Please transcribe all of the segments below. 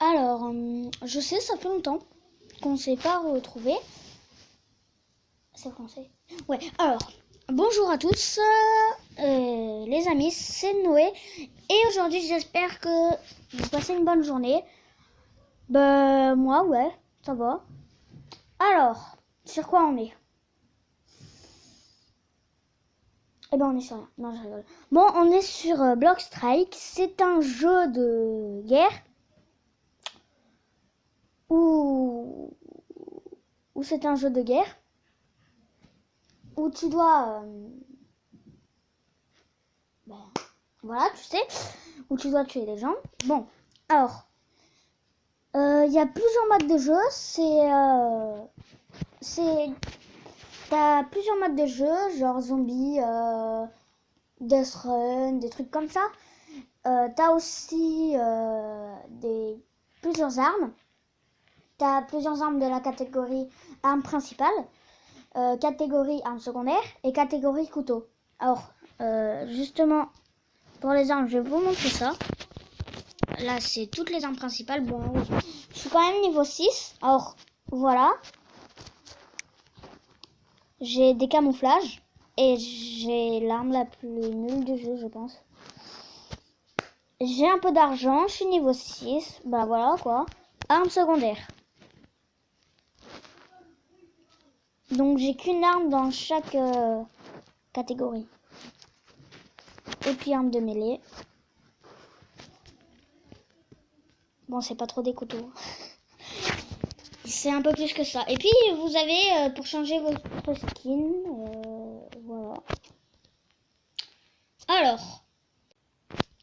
Alors, je sais, ça fait longtemps qu'on ne s'est pas retrouvés. C'est français. Ouais, alors, bonjour à tous, les amis, c'est Noé. Et aujourd'hui, j'espère que vous passez une bonne journée. Ben, moi, ouais, ça va. Alors, sur quoi on est? Eh ben, on est sur rien. Non, je rigole. Bon, on est sur Block Strike. C'est un jeu de guerre. Ou c'est un jeu de guerre où tu dois voilà, tu sais, où tu dois tuer les gens. Bon, alors il y a plusieurs modes de jeu. T'as plusieurs modes de jeu, genre zombie, death run, des trucs comme ça. T'as aussi plusieurs armes. T'as plusieurs armes de la catégorie arme principale, catégorie arme secondaire et catégorie couteau. Alors, justement, pour les armes, je vais vous montrer ça. Là, c'est toutes les armes principales. Bon, oui. Je suis quand même niveau 6. Alors, voilà. J'ai des camouflages. Et j'ai l'arme la plus nulle du jeu, je pense. J'ai un peu d'argent. Je suis niveau 6. Bah voilà, quoi. Arme secondaire. Donc, j'ai qu'une arme dans chaque catégorie. Et puis, arme de mêlée. Bon, c'est pas trop des couteaux. C'est un peu plus que ça. Et puis, vous avez, pour changer votre skin, voilà.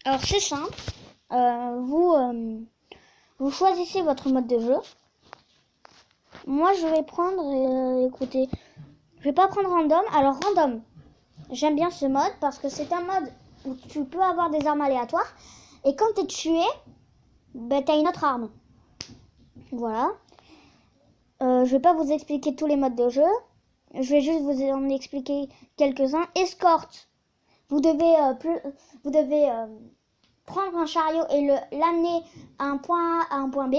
Alors c'est simple. Vous choisissez votre mode de jeu. Moi, je vais prendre, écoutez, je vais pas prendre random. Alors, random, j'aime bien ce mode parce que c'est un mode où tu peux avoir des armes aléatoires. Et quand tu es tué, ben, tu as une autre arme. Voilà. Je vais pas vous expliquer tous les modes de jeu. Je vais juste vous en expliquer quelques-uns. Escorte. Vous devez prendre un chariot et l'amener à un point A à un point B.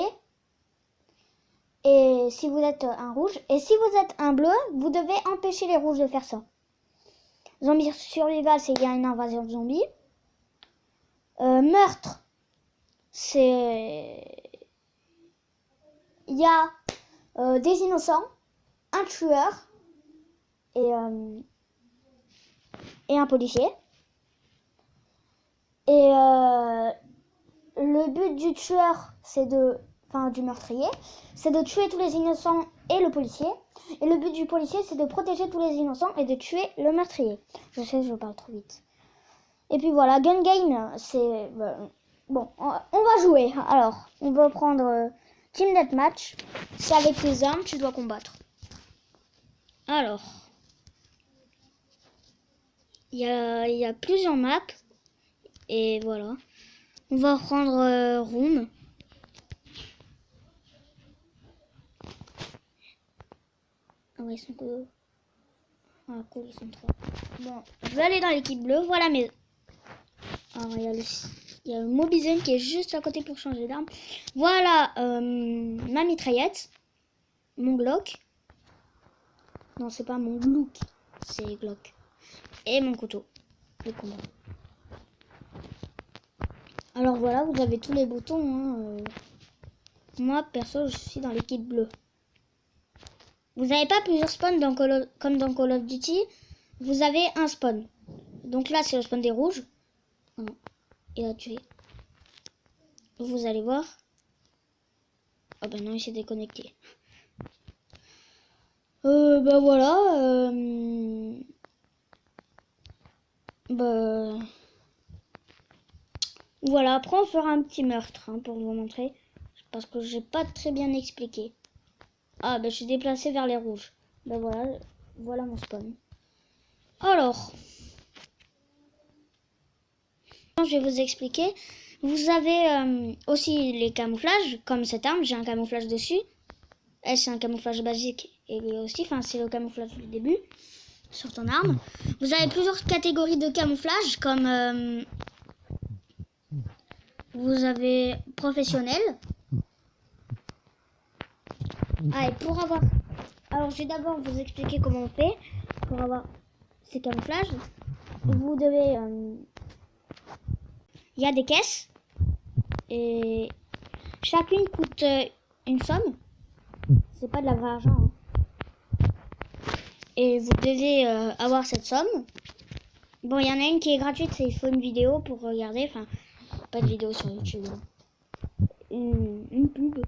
Et si vous êtes un rouge. Et si vous êtes un bleu, vous devez empêcher les rouges de faire ça. Zombie survival, c'est qu'il y a une invasion de zombies. Meurtre, c'est... Il y a des innocents, un tueur et un policier. Et le but du tueur, du meurtrier, c'est de tuer tous les innocents et le policier. Et le but du policier, c'est de protéger tous les innocents et de tuer le meurtrier. Je sais, je parle trop vite. Et puis voilà, gun game, c'est... bon, on va jouer. Alors, on va prendre Team Deathmatch. C'est avec tes armes, tu dois combattre. Alors, il y a plusieurs maps. Et voilà. On va prendre Room. Ah ouais, ils sont cool. Ah cool, ils sont trois. Bon, je vais aller dans l'équipe bleue. Voilà mes... Alors, il y a le Mobizen qui est juste à côté pour changer d'arme. Voilà ma mitraillette. Mon Glock. Non, c'est pas mon Glock. C'est Glock. Et mon couteau de combat. Alors voilà, vous avez tous les boutons. Moi, perso, je suis dans l'équipe bleue. Vous n'avez pas plusieurs spawns comme dans Call of Duty. Vous avez un spawn. Donc là, c'est le spawn des rouges. Oh non, il a tué. Vous allez voir. Oh ben non, il s'est déconnecté. Bah voilà. Voilà, après on fera un petit meurtre pour vous montrer. Parce que j'ai pas très bien expliqué. Ah, ben je suis déplacé vers les rouges. Ben voilà mon spawn. Alors, je vais vous expliquer. Vous avez aussi les camouflages, comme cette arme, j'ai un camouflage dessus. Elle, c'est un camouflage basique. Et lui aussi, c'est le camouflage du début sur ton arme. Vous avez plusieurs catégories de camouflage, comme vous avez professionnel. Ah, et pour avoir... Alors, je vais d'abord vous expliquer comment on fait pour avoir ces camouflages. Vous devez... Il y a des caisses. Et chacune coûte une somme. C'est pas de la vraie argent. Hein. Et vous devez avoir cette somme. Bon, il y en a une qui est gratuite, c'est il faut une vidéo pour regarder. Enfin, pas de vidéo sur YouTube. Une pub.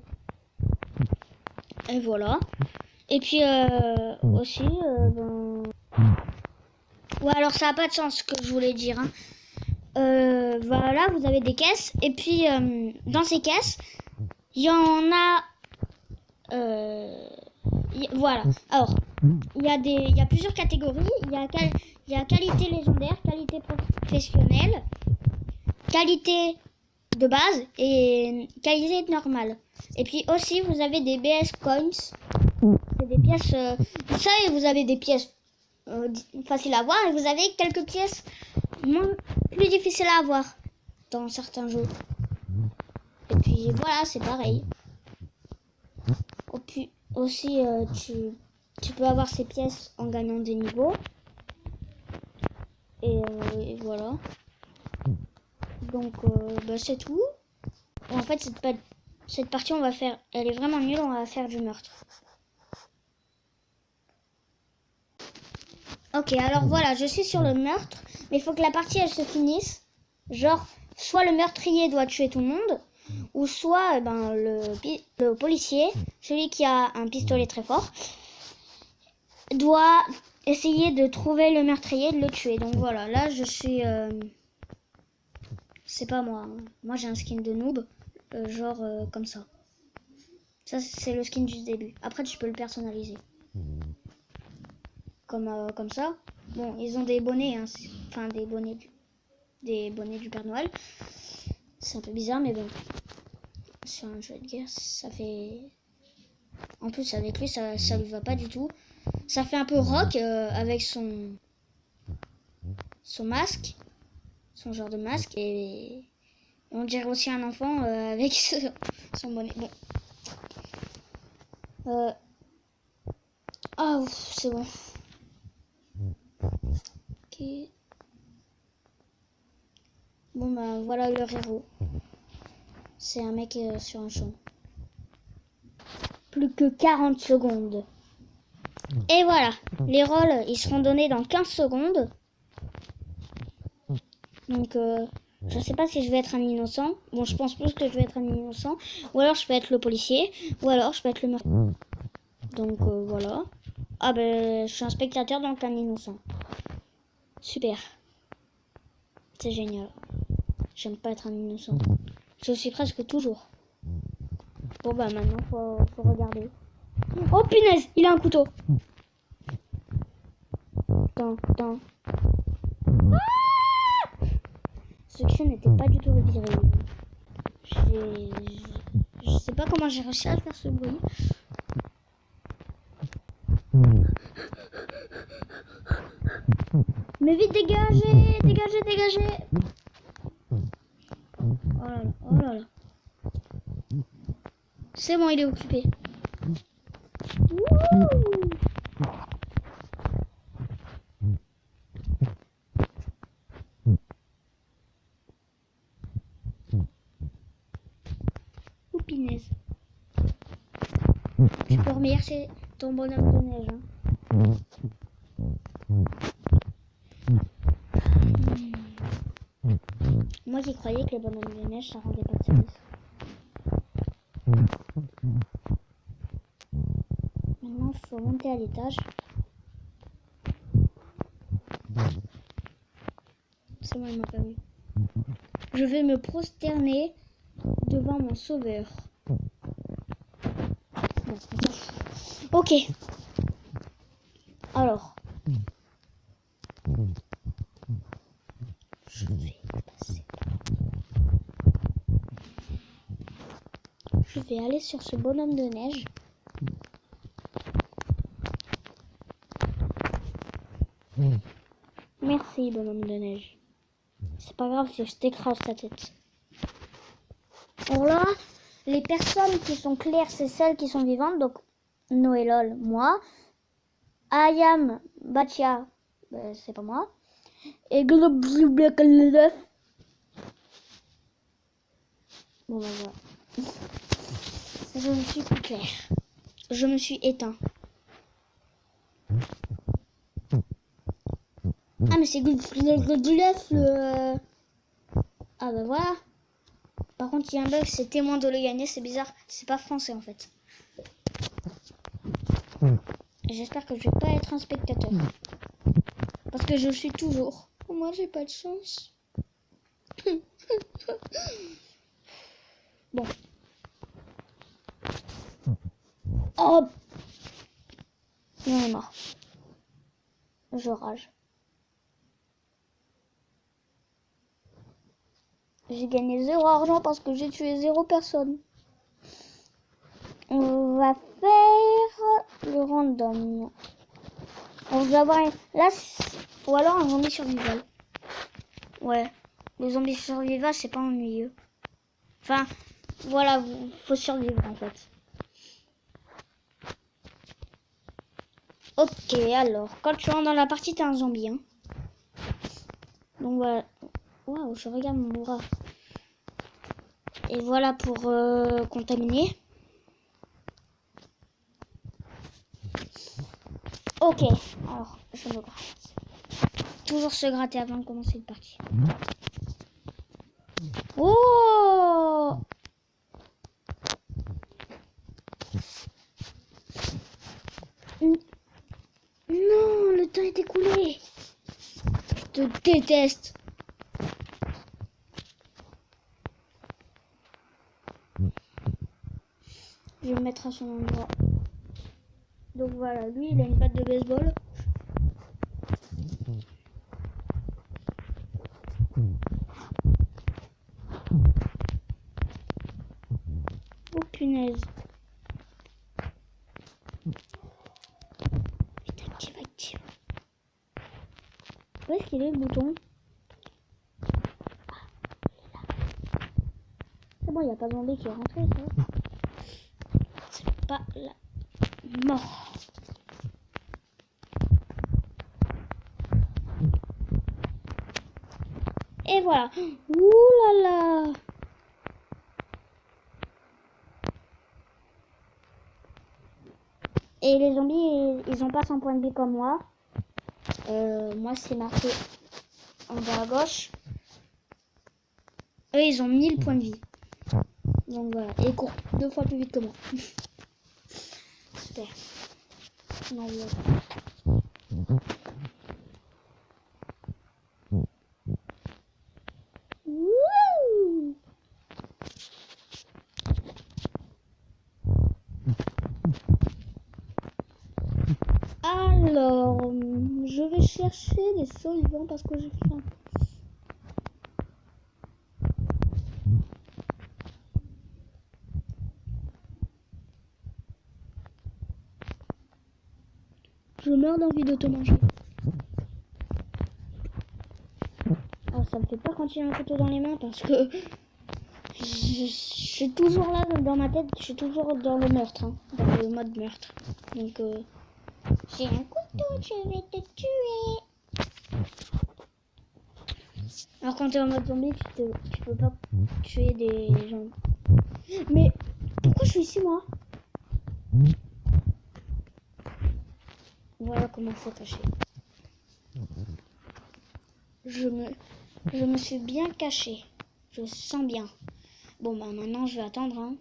Et voilà. Et puis aussi, ouais, alors ça n'a pas de sens ce que je voulais dire. Hein. Voilà, vous avez des caisses. Et puis, dans ces caisses, il y en a... voilà. Alors, il y a plusieurs catégories. Il y a qualité légendaire, qualité professionnelle, qualité de base et qualité normale. Et puis aussi, vous avez des BS Coins. C'est des pièces... vous savez, vous avez des pièces faciles à avoir et vous avez quelques pièces plus difficiles à avoir dans certains jeux. Et puis voilà, c'est pareil. Et puis aussi, tu peux avoir ces pièces en gagnant des niveaux. Et voilà. Donc, c'est tout. En fait, cette partie, elle est vraiment nulle. On va faire du meurtre. Ok, alors voilà, je suis sur le meurtre. Mais il faut que la partie, elle se finisse. Genre, soit le meurtrier doit tuer tout le monde. Ou soit le policier, celui qui a un pistolet très fort, doit essayer de trouver le meurtrier et de le tuer. Donc voilà, là je suis... c'est pas moi. Hein. Moi j'ai un skin de noob, genre comme ça. Ça c'est le skin du début. Après tu peux le personnaliser. Comme ça. Bon, ils ont des bonnets, hein. Enfin des bonnets du Père Noël. C'est un peu bizarre mais bon. Sur un jeu de guerre, ça fait... En plus, avec lui, ça lui va pas du tout. Ça fait un peu rock avec son masque. Son genre de masque. Et on dirait aussi un enfant avec son bonnet. Bon. Ah, c'est bon. Ok. Bon, voilà leur héros. C'est un mec sur un champ. Plus que 40 secondes. Et voilà, les rôles, ils seront donnés dans 15 secondes. Donc, je sais pas si je vais être un innocent. Bon, je pense plus que je vais être un innocent. Ou alors je peux être le policier. Ou alors je peux être le meurtrier. Donc, voilà. Ah je suis un spectateur, donc un innocent. Super. C'est génial. J'aime pas être un innocent. Je suis presque toujours. Bon, maintenant, faut regarder. Oh, punaise, il a un couteau. Attends. Ce cri n'était pas du tout reviré. Je sais pas comment j'ai réussi à faire ce bruit. Mais vite, dégagez. Oh là là. C'est bon, il est occupé. Wouh! Oupinaise. Tu peux remercier ton bonhomme de neige. Hein. Moi qui croyais que les bonhommes de neige ça rendait pas de service. Maintenant il faut monter à l'étage. C'est bon, il m'a pas vu. Je vais me prosterner devant mon sauveur. Bon, ok. Alors. Je vais passer. Je vais aller sur ce bonhomme de neige. Merci, bonhomme de neige. C'est pas grave si je t'écrase ta tête. Alors là, les personnes qui sont claires, c'est celles qui sont vivantes. Donc, Noélol, moi. Ayam, Batia, c'est pas moi. Et bon, ben voilà. Je me suis plus clair. Je me suis éteint. Ah mais c'est le... Ah bah voilà. Par contre il y a un bug, c'est témoin de le gagner, c'est bizarre. C'est pas français en fait. J'espère que je vais pas être un spectateur. Parce que je suis toujours. Moi j'ai pas de chance. Bon. Oh, j'en ai marre. Je rage. J'ai gagné 0 argent parce que j'ai tué 0 personne. On va faire le random. On va avoir là ou alors un zombie survival. Ouais, le zombie survival c'est pas ennuyeux. Enfin, voilà, faut survivre en fait. Ok, alors, quand tu rentres dans la partie, t'es un zombie. Hein. Donc voilà. Waouh, je regarde mon bras. Et voilà pour contaminer. Ok, alors, je me gratte. Toujours se gratter avant de commencer une partie. Oh! Non, le temps est écoulé. Je te déteste. Je vais me mettre à son endroit. Donc voilà, lui il a une batte de baseball. Oh punaise. Vite, active, active. Où est-ce qu'il est le bouton? C'est bon, il n'y a pas de zombie qui est rentré, ça. C'est pas la mort. Et voilà. Ouh là là. Et les zombies, ils ont pas 100 points de vie comme moi. Moi, c'est marqué en bas à gauche. Eux, ils ont 1000 points de vie. Donc voilà. Et ils courent 2 fois plus vite que moi. Super. Non, Wouh! Alors, je vais chercher des solvants parce que j'ai faim. Je meurs d'envie de te manger. Alors, ça me fait peur quand il y a un couteau dans les mains parce que je suis toujours là dans ma tête, je suis toujours dans le meurtre, hein, dans le mode meurtre. Donc, j'ai un couteau, je vais te tuer. Alors quand tu es en mode zombie, tu peux pas tuer des gens. Mais pourquoi je suis ici moi? Voilà comment faut cacher. Je me suis bien caché. Je sens bien. Bon bah maintenant je vais attendre. Hein.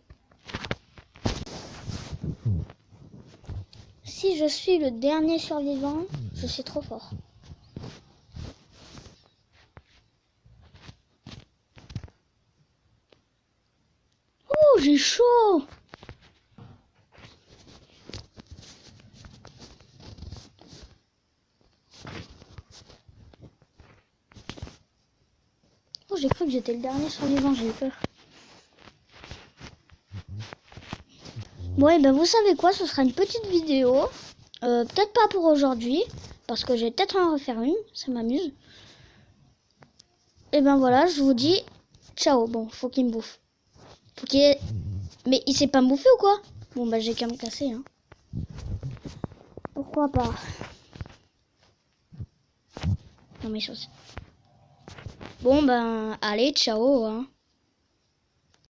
Si je suis le dernier survivant, je suis trop fort. Oh, j'ai chaud! Oh, j'ai cru que j'étais le dernier survivant, j'ai eu peur. Bon, et ben vous savez quoi, ce sera une petite vidéo. Peut-être pas pour aujourd'hui, parce que je vais peut-être en refaire une, ça m'amuse. Et ben voilà, je vous dis ciao. Bon, faut qu'il me bouffe. Faut qu'il... Mais il s'est pas me bouffer ou quoi? Bon bah j'ai qu'à me casser. Hein. Pourquoi pas? Non mais ça. Bon ben, allez, ciao. Hein.